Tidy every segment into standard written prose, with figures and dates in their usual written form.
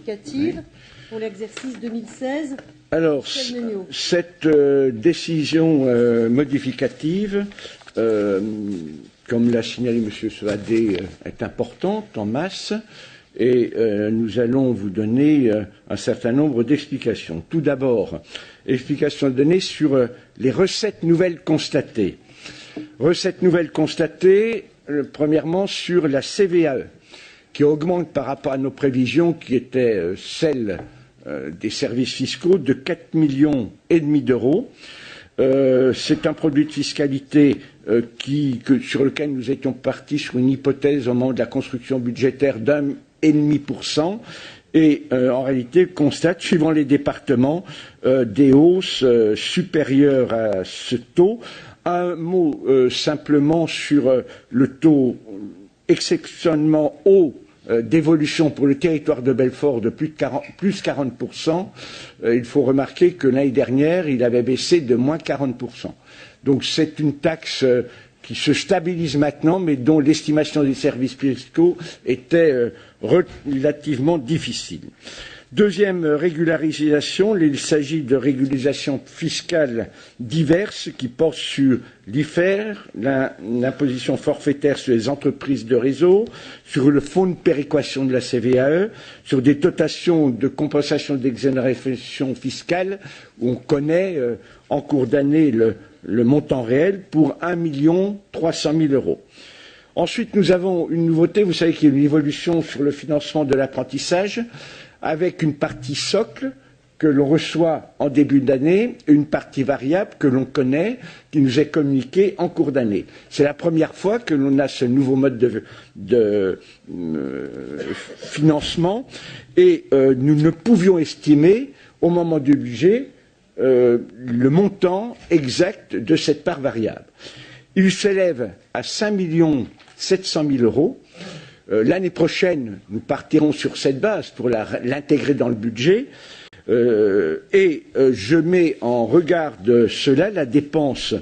Rectificative pour l'exercice 2016. Alors, cette décision modificative, comme l'a signalé M. Soadé, est importante en masse et nous allons vous donner un certain nombre d'explications. Tout d'abord, explications données sur les recettes nouvelles constatées. Recettes nouvelles constatées, premièrement sur la CVAE, qui augmente par rapport à nos prévisions qui étaient celles des services fiscaux de 4,5 millions d'euros. C'est un produit de fiscalité sur lequel nous étions partis sur une hypothèse au moment de la construction budgétaire d'1,5%. Et en réalité, constate, suivant les départements, des hausses supérieures à ce taux. Un mot simplement sur le taux exceptionnellement haut d'évolution pour le territoire de Belfort de plus 40%. Il faut remarquer que l'année dernière, il avait baissé de moins 40%. Donc c'est une taxe qui se stabilise maintenant, mais dont l'estimation des services fiscaux était relativement difficile. Deuxième régularisation, il s'agit de régularisations fiscales diverses qui portent sur l'IFER, l'imposition forfaitaire sur les entreprises de réseau, sur le fonds de péréquation de la CVAE, sur des dotations de compensation d'exonération fiscale, où on connaît en cours d'année le montant réel pour 1,3 million d'euros. Ensuite, nous avons une nouveauté, vous savez qu'il y a une évolution sur le financement de l'apprentissage, avec une partie socle que l'on reçoit en début d'année, une partie variable que l'on connaît, qui nous est communiquée en cours d'année. C'est la première fois que l'on a ce nouveau mode de financement et nous ne pouvions estimer, au moment du budget, le montant exact de cette part variable. Il s'élève à 5 700 000 euros. L'année prochaine, nous partirons sur cette base pour l'intégrer dans le budget. Je mets en regard de cela la dépense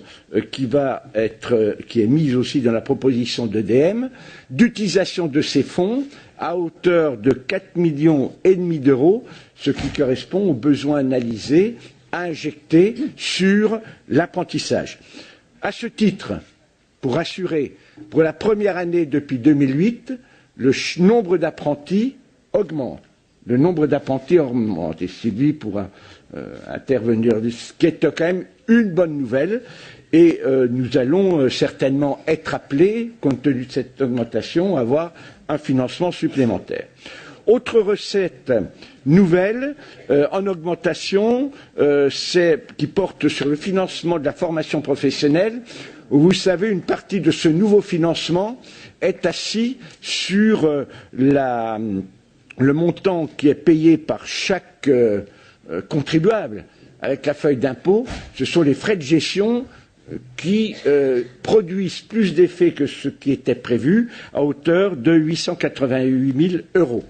qui est mise aussi dans la proposition d'EDM, d'utilisation de ces fonds à hauteur de 4,5 millions d'euros, ce qui correspond aux besoins analysés à injecter sur l'apprentissage. À ce titre, pour assurer, pour la première année depuis 2008, le nombre d'apprentis augmente. Le nombre d'apprentis augmente. Et Sylvie pourra intervenir, ce qui est quand même une bonne nouvelle. Et nous allons certainement être appelés, compte tenu de cette augmentation, à avoir un financement supplémentaire. Autre recette nouvelle en augmentation, qui porte sur le financement de la formation professionnelle. Vous savez, une partie de ce nouveau financement est assis sur le montant qui est payé par chaque contribuable avec la feuille d'impôt. Ce sont les frais de gestion qui produisent plus d'effets que ce qui était prévu, à hauteur de 888 000 euros.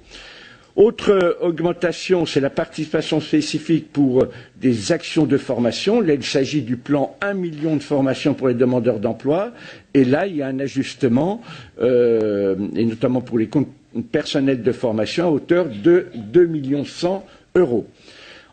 Autre augmentation, c'est la participation spécifique pour des actions de formation. Là, il s'agit du plan 1 million de formations pour les demandeurs d'emploi. Et là, il y a un ajustement, et notamment pour les comptes personnels de formation, à hauteur de 2,1 millions d'euros.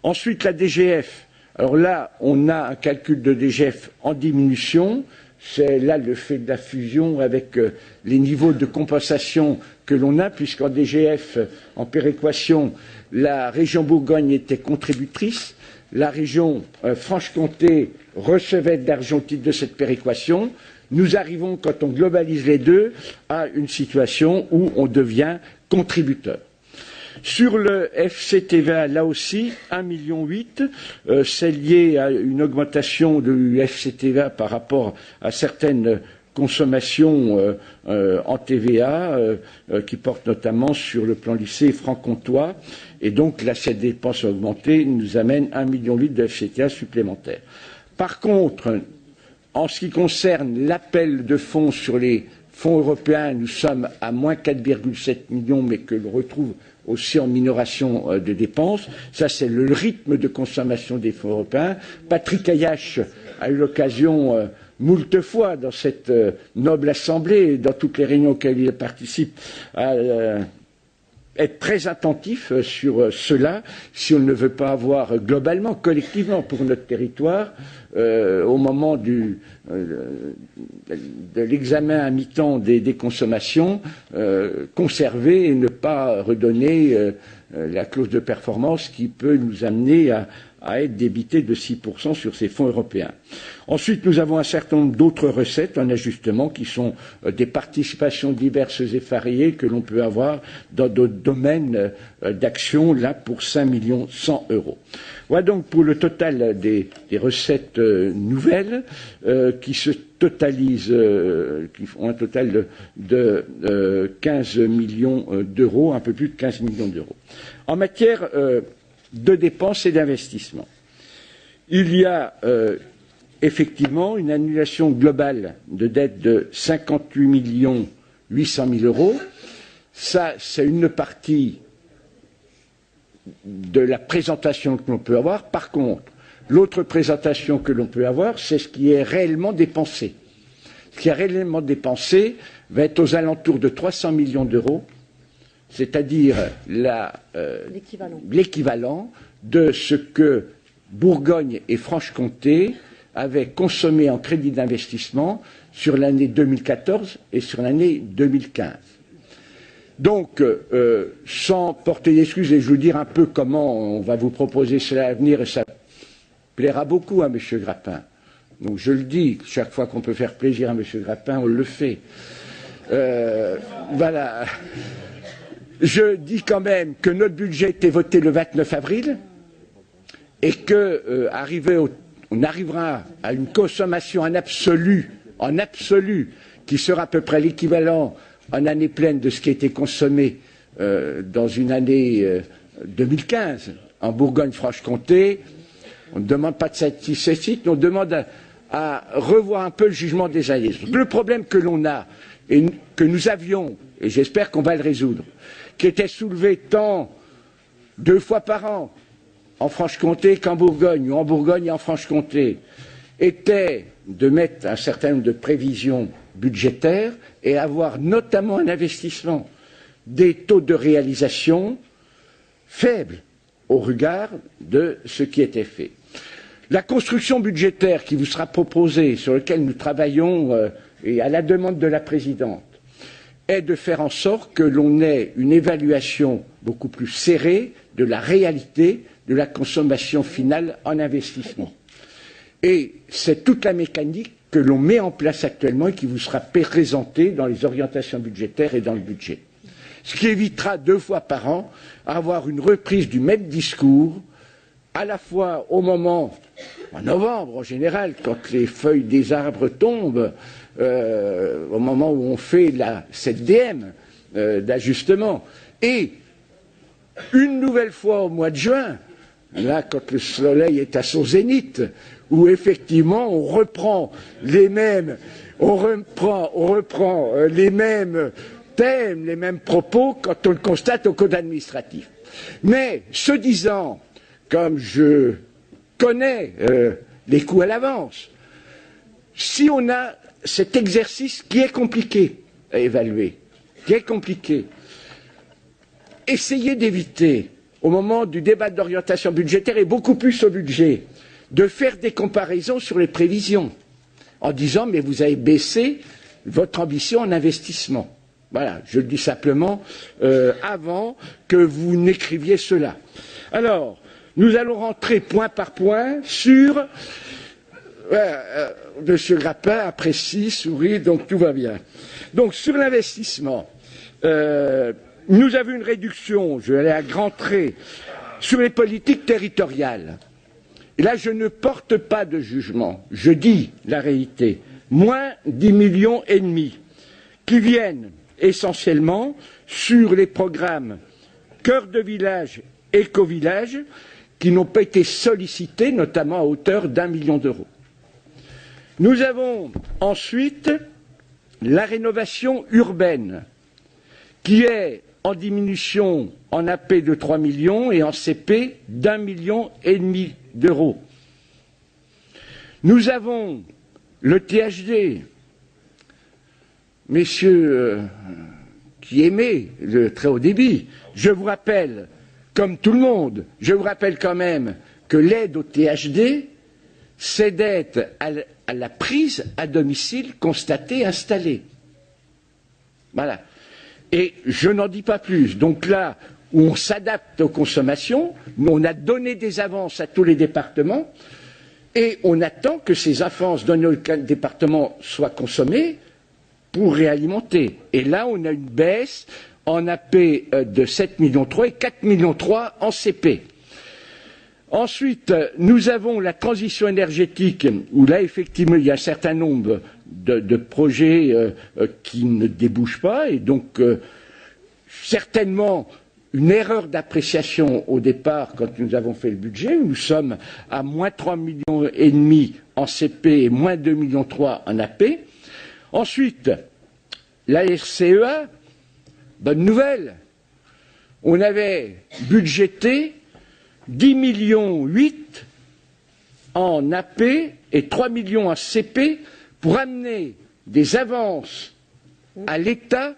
Ensuite, la DGF. Alors là, on a un calcul de DGF en diminution. C'est là le fait de la fusion avec les niveaux de compensation que l'on a, puisqu'en DGF, en péréquation, la région Bourgogne était contributrice, la région Franche-Comté recevait de l'argent au titre de cette péréquation. Nous arrivons, quand on globalise les deux, à une situation où on devient contributeur. Sur le FCTVA, là aussi, 1,8 million, c'est lié à une augmentation du FCTVA par rapport à certaines consommations en TVA qui portent notamment sur le plan lycée franc-comtois. Et donc, là, cette dépense augmentée nous amène 1,8 million de FCTA supplémentaire. Par contre, en ce qui concerne l'appel de fonds sur les fonds européens, nous sommes à moins 4,7 millions, mais que l'on retrouve aussi en minoration de dépenses. Ça, c'est le rythme de consommation des fonds européens. Patrick Ayache a eu l'occasion moult fois dans cette noble assemblée, dans toutes les réunions auxquelles il participe, à être très attentif sur cela si on ne veut pas avoir globalement, collectivement pour notre territoire, au moment de l'examen à mi-temps des consommations, conserver et ne pas redonner la clause de performance qui peut nous amener à être débité de 6% sur ces fonds européens. Ensuite, nous avons un certain nombre d'autres recettes en ajustement qui sont des participations diverses et variées que l'on peut avoir dans d'autres domaines d'action, là pour 5 100 000 €. Voilà donc pour le total des recettes nouvelles qui se totalisent, qui font un total de 15 millions d'euros, un peu plus de 15 millions d'euros. En matière de dépenses et d'investissements, il y a effectivement une annulation globale de dette de 58 800 000 €. Ça, c'est une partie de la présentation que l'on peut avoir. Par contre, l'autre présentation que l'on peut avoir, c'est ce qui est réellement dépensé. Ce qui est réellement dépensé va être aux alentours de 300 millions d'euros, c'est-à-dire l'équivalent de ce que Bourgogne et Franche-Comté avaient consommé en crédit d'investissement sur l'année 2014 et sur l'année 2015. Donc, sans porter d'excuses, et je vous dire un peu comment on va vous proposer cela à venir, et ça plaira beaucoup à M. Grappin. Donc je le dis, chaque fois qu'on peut faire plaisir à M. Grappin, on le fait. Voilà. Je dis quand même que notre budget a été voté le 29 avril et que on arrivera à une consommation en absolu, qui sera à peu près l'équivalent en année pleine de ce qui a été consommé dans une année 2015 en Bourgogne-Franche-Comté. On ne demande pas de satisfaction, on demande à revoir un peu le jugement des années. Le problème que l'on a et que nous avions, et j'espère qu'on va le résoudre, qui était soulevé tant 2 fois par an en Franche-Comté qu'en Bourgogne, ou en Bourgogne et en Franche-Comté, était de mettre un certain nombre de prévisions budgétaires et avoir notamment un investissement des taux de réalisation faibles au regard de ce qui était fait. La construction budgétaire qui vous sera proposée, sur laquelle nous travaillons et à la demande de la présidente, est de faire en sorte que l'on ait une évaluation beaucoup plus serrée de la réalité de la consommation finale en investissement. Et c'est toute la mécanique que l'on met en place actuellement et qui vous sera présentée dans les orientations budgétaires et dans le budget. Ce qui évitera 2 fois par an avoir une reprise du même discours, à la fois au moment, en novembre en général, quand les feuilles des arbres tombent, au moment où on fait cette DM d'ajustement, et une nouvelle fois au mois de juin, là quand le soleil est à son zénith, où effectivement on reprend les mêmes thèmes, les mêmes propos quand on le constate au code administratif. Mais ce disant, comme je connais les coups à l'avance, si on a cet exercice qui est compliqué à évaluer, essayez d'éviter, au moment du débat d'orientation budgétaire et beaucoup plus au budget, de faire des comparaisons sur les prévisions, en disant mais vous avez baissé votre ambition en investissement. Voilà, je le dis simplement avant que vous n'écriviez cela. Alors, nous allons rentrer point par point sur... Monsieur Grappin apprécie, sourit, donc tout va bien. Donc sur l'investissement, nous avons une réduction, je vais aller à grands traits, sur les politiques territoriales. Et là, je ne porte pas de jugement, je dis la réalité. Moins 10,5 millions qui viennent essentiellement sur les programmes Cœur de village, Éco-village, qui n'ont pas été sollicités, notamment à hauteur d'1 million d'euros. Nous avons ensuite la rénovation urbaine, qui est en diminution en AP de 3 millions et en CP d'1,5 million d'euros. Nous avons le THD, messieurs qui aimait le très haut débit. Je vous rappelle, comme tout le monde, je vous rappelle quand même que l'aide au THD, c'est d'être à la prise à domicile constatée, installée. Voilà. Et je n'en dis pas plus. Donc là où on s'adapte aux consommations, on a donné des avances à tous les départements et on attend que ces avances données aux départements soient consommées pour réalimenter. Et là, on a une baisse en AP de 7,3 millions et 4,3 millions en CP. Ensuite, nous avons la transition énergétique, où là, effectivement, il y a un certain nombre de projets qui ne débouchent pas, et donc certainement une erreur d'appréciation au départ quand nous avons fait le budget. Nous sommes à moins 3,5 millions en CP et moins 2,3 millions en AP. Ensuite, la RCEA, bonne nouvelle, on avait budgété 10,8 millions en AP et 3 millions en CP pour amener des avances à l'État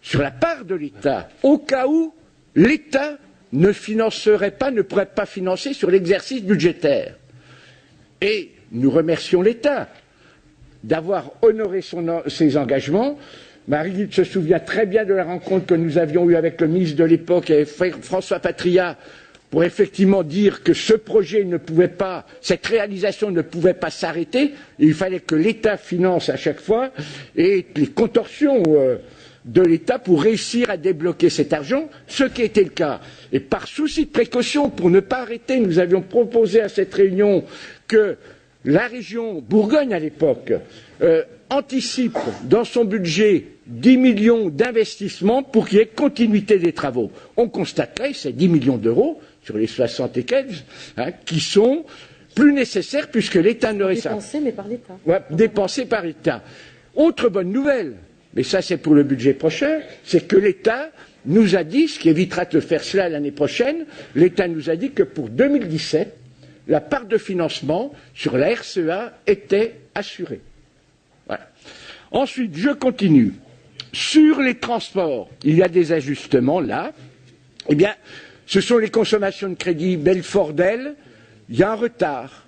sur la part de l'État, au cas où l'État ne financerait pas, ne pourrait pas financer sur l'exercice budgétaire. Et nous remercions l'État d'avoir honoré ses engagements. Marie se souvient très bien de la rencontre que nous avions eue avec le ministre de l'époque, et François Patria, pour effectivement dire que ce projet ne pouvait pas, cette réalisation ne pouvait pas s'arrêter. Il fallait que l'État finance à chaque fois, et les contorsions de l'État pour réussir à débloquer cet argent, ce qui était le cas. Et par souci de précaution, pour ne pas arrêter, nous avions proposé à cette réunion que la région Bourgogne à l'époque anticipe dans son budget 10 millions d'investissements pour qu'il y ait continuité des travaux. On constaterait ces 10 millions d'euros sur les 60 et quelques qui sont plus nécessaires puisque l'État n'aurait ça. Dépensés mais par l'État. Ouais, dépensés par l'État. Autre bonne nouvelle, mais ça c'est pour le budget prochain, c'est que l'État nous a dit, ce qui évitera de faire cela l'année prochaine, l'État nous a dit que pour 2017, la part de financement sur la RCEA était assurée. Voilà. Ensuite, je continue. Sur les transports, il y a des ajustements là. Eh bien, ce sont les consommations de crédit Belfort-Del. Il y a un retard.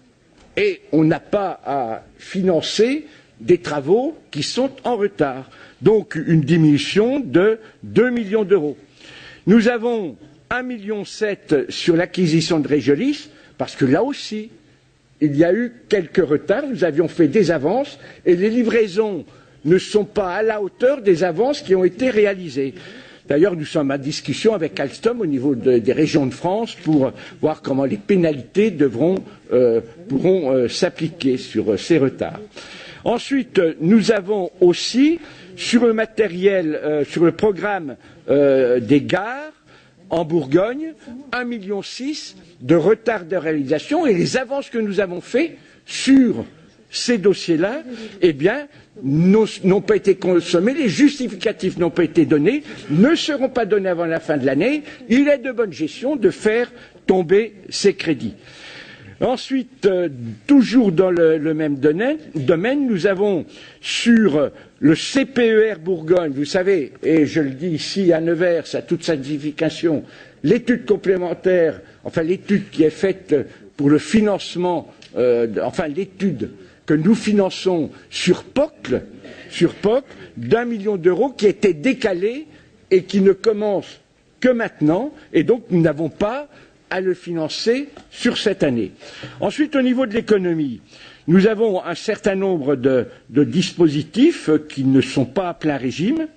Et on n'a pas à financer des travaux qui sont en retard. Donc, une diminution de 2 millions d'euros. Nous avons 1,7 million sur l'acquisition de Régiolis, parce que là aussi, il y a eu quelques retards. Nous avions fait des avances et les livraisons ne sont pas à la hauteur des avances qui ont été réalisées. D'ailleurs, nous sommes en discussion avec Alstom au niveau des régions de France pour voir comment les pénalités pourront s'appliquer sur ces retards. Ensuite, nous avons aussi, sur le matériel, sur le programme des gares, en Bourgogne, 1,6 million de retard de réalisation, et les avances que nous avons faites sur ces dossiers-là, eh bien, n'ont pas été consommés, les justificatifs n'ont pas été donnés, ne seront pas donnés avant la fin de l'année. Il est de bonne gestion de faire tomber ces crédits. Ensuite, toujours dans le même domaine, nous avons sur le CPER Bourgogne, vous savez, et je le dis ici à Nevers, à toute signification, l'étude complémentaire, enfin l'étude qui est faite pour le financement, l'étude que nous finançons sur POC, d'1 million d'euros qui était décalée et qui ne commence que maintenant, et donc nous n'avons pas à le financer sur cette année. Ensuite, au niveau de l'économie, nous avons un certain nombre de dispositifs qui ne sont pas à plein régime,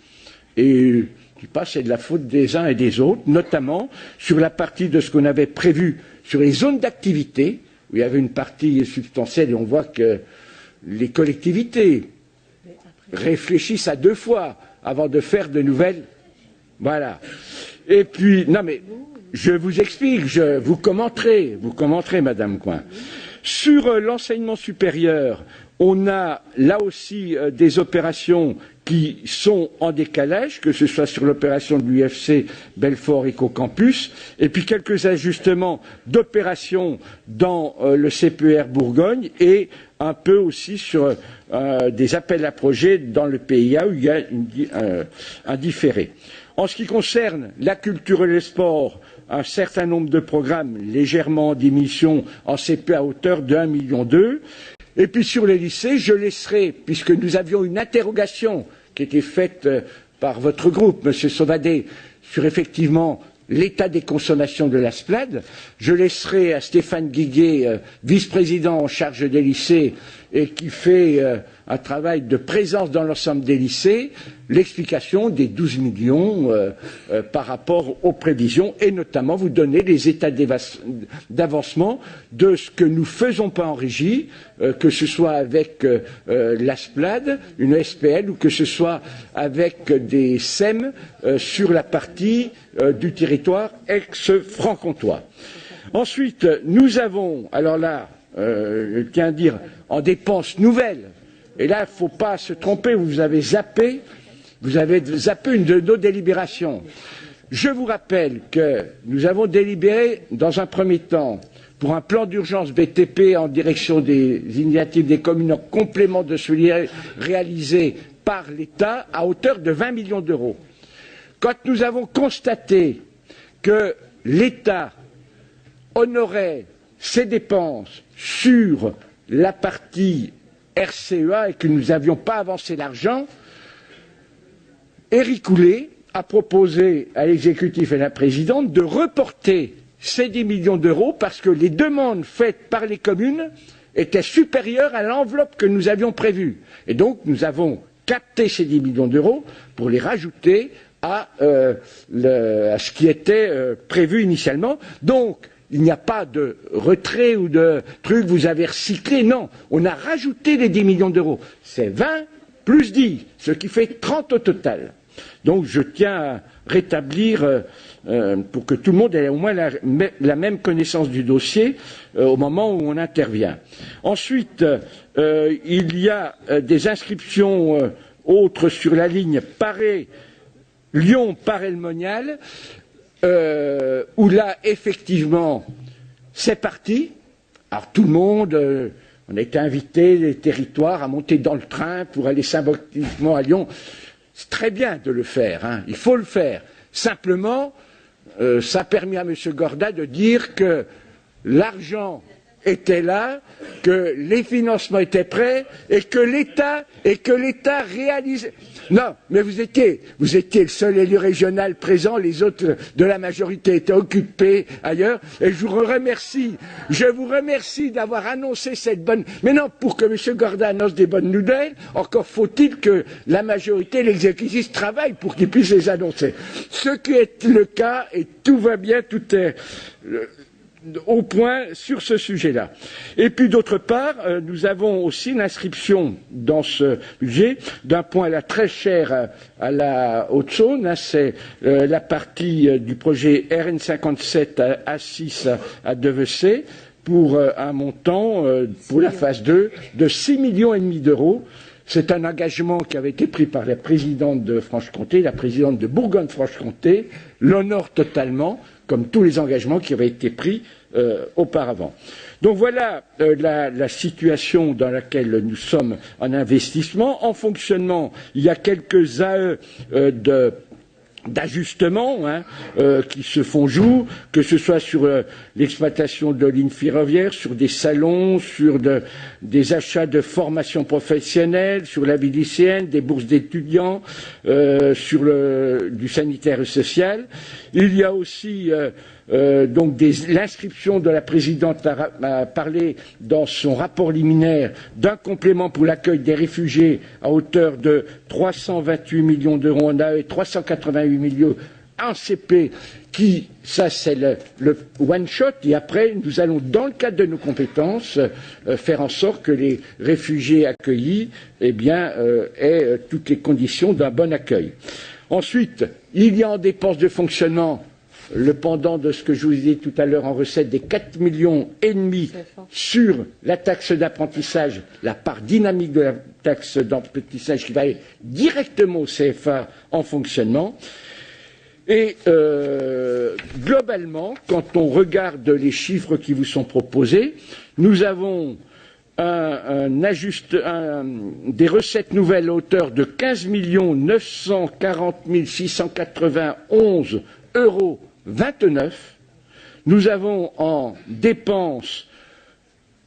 et je ne dis pas c'est de la faute des uns et des autres, notamment sur la partie de ce qu'on avait prévu sur les zones d'activité, où il y avait une partie substantielle, et on voit que les collectivités réfléchissent à 2 fois avant de faire de nouvelles. Voilà. Et puis, non mais, je vous explique, vous commenterez, Madame Coin. Sur l'enseignement supérieur, on a là aussi des opérations qui sont en décalage, que ce soit sur l'opération de l'UFC Belfort Ecocampus, et puis quelques ajustements d'opérations dans le CPER Bourgogne et un peu aussi sur des appels à projets dans le PIA où il y a un différé. En ce qui concerne la culture et le sport, un certain nombre de programmes légèrement en diminution en CP à hauteur de 1,2 million. Et puis sur les lycées, je laisserai, puisque nous avions une interrogation qui était faite par votre groupe, Monsieur Sauvadet, sur effectivement l'état des consommations de la SPLAD, je laisserai à Stéphane Guiguet, vice-président en charge des lycées et qui fait un travail de présence dans l'ensemble des lycées, l'explication des 12 millions par rapport aux prévisions et notamment vous donner les états d'avancement de ce que nous faisons pas en régie, que ce soit avec la SPLAD, une SPL ou que ce soit avec des SEM sur la partie du territoire ex-franc-comtois. Ensuite, nous avons, alors là, je tiens à dire, en dépenses nouvelles, et là, il ne faut pas se tromper, vous avez zappé une de nos délibérations. Je vous rappelle que nous avons délibéré, dans un premier temps, pour un plan d'urgence BTP en direction des initiatives des communes en complément de celui réalisé par l'État à hauteur de 20 millions d'euros. Quand nous avons constaté que l'État honorait ses dépenses sur la partie RCEA et que nous n'avions pas avancé l'argent, Éric Houlet a proposé à l'exécutif et à la présidente de reporter ces 10 millions d'euros parce que les demandes faites par les communes étaient supérieures à l'enveloppe que nous avions prévue. Et donc nous avons capté ces 10 millions d'euros pour les rajouter à ce qui était prévu initialement. Donc, il n'y a pas de retrait ou de truc, vous avez recyclé, non. On a rajouté les 10 millions d'euros. C'est 20 plus 10, ce qui fait 30 au total. Donc, je tiens à rétablir, pour que tout le monde ait au moins la même connaissance du dossier au moment où on intervient. Ensuite, il y a des inscriptions autres sur la ligne Lyon-Paray-le-Monial, où là, effectivement, c'est parti. Alors tout le monde, on a été invité, les territoires, à monter dans le train pour aller symboliquement à Lyon. C'est très bien de le faire, hein, il faut le faire. Simplement, ça a permis à M. Gorda de dire que l'argent était là, que les financements étaient prêts et que l'État réalisait. Non, mais vous étiez le seul élu régional présent, les autres de la majorité étaient occupés ailleurs, et je vous remercie d'avoir annoncé cette bonne. Mais non, pour que M. Gorda annonce des bonnes nouvelles, encore faut-il que la majorité, l'exécutif travaille pour qu'il puisse les annoncer. Ce qui est le cas, et tout va bien, tout est au point sur ce sujet-là. Et puis d'autre part, nous avons aussi l'inscription dans ce budget d'un point là très cher à la Haute-Saône, hein, c'est la partie du projet RN57 A6 à Devecé pour un montant pour la phase 2 de 6,5 millions d'euros. C'est un engagement qui avait été pris par la présidente de Franche-Comté, la présidente de Bourgogne-Franche-Comté, l'honore totalement, comme tous les engagements qui avaient été pris auparavant. Donc voilà la situation dans laquelle nous sommes en investissement. En fonctionnement, il y a quelques AE d'ajustements qui se font jour, que ce soit sur l'exploitation de lignes ferroviaires, sur des salons, sur des achats de formation professionnelle, sur la vie lycéenne, des bourses d'étudiants, sur du sanitaire et social. Il y a aussi donc l'inscription de la présidente a parlé dans son rapport liminaire d'un complément pour l'accueil des réfugiés à hauteur de 328 millions d'euros en AE et 388 millions en CP, ça c'est le one shot, et après nous allons, dans le cadre de nos compétences, faire en sorte que les réfugiés accueillis aient toutes les conditions d'un bon accueil. Ensuite, il y a en dépenses de fonctionnement le pendant de ce que je vous ai dit tout à l'heure en recette des 4,5 millions sur la taxe d'apprentissage, la part dynamique de la taxe d'apprentissage qui va aller directement au CFA en fonctionnement. Et globalement, quand on regarde les chiffres qui vous sont proposés, nous avons des recettes nouvelles à hauteur de 15 940 691,29 €. Nous avons en dépenses,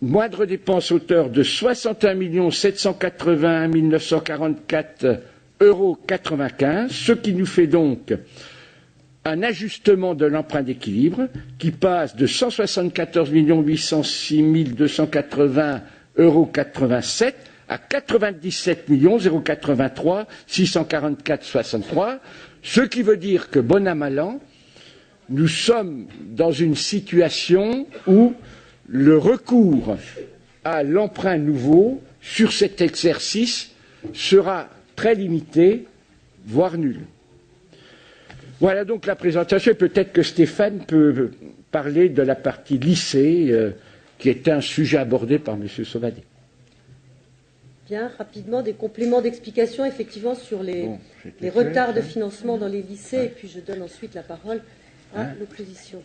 moindre dépense à hauteur de 61 781 944,95 €, ce qui nous fait donc un ajustement de l'emprunt d'équilibre qui passe de 174 806 280,87 € à 97 083 644,63 €, ce qui veut dire que, bon an mal an, nous sommes dans une situation où le recours à l'emprunt nouveau sur cet exercice sera très limité, voire nul. Voilà donc la présentation. Et peut-être que Stéphane peut parler de la partie lycée, qui était un sujet abordé par M. Sauvadet. Bien, rapidement, des compléments d'explication, effectivement, sur les retards de financement dans les lycées. Et puis je donne ensuite la parole à l'opposition.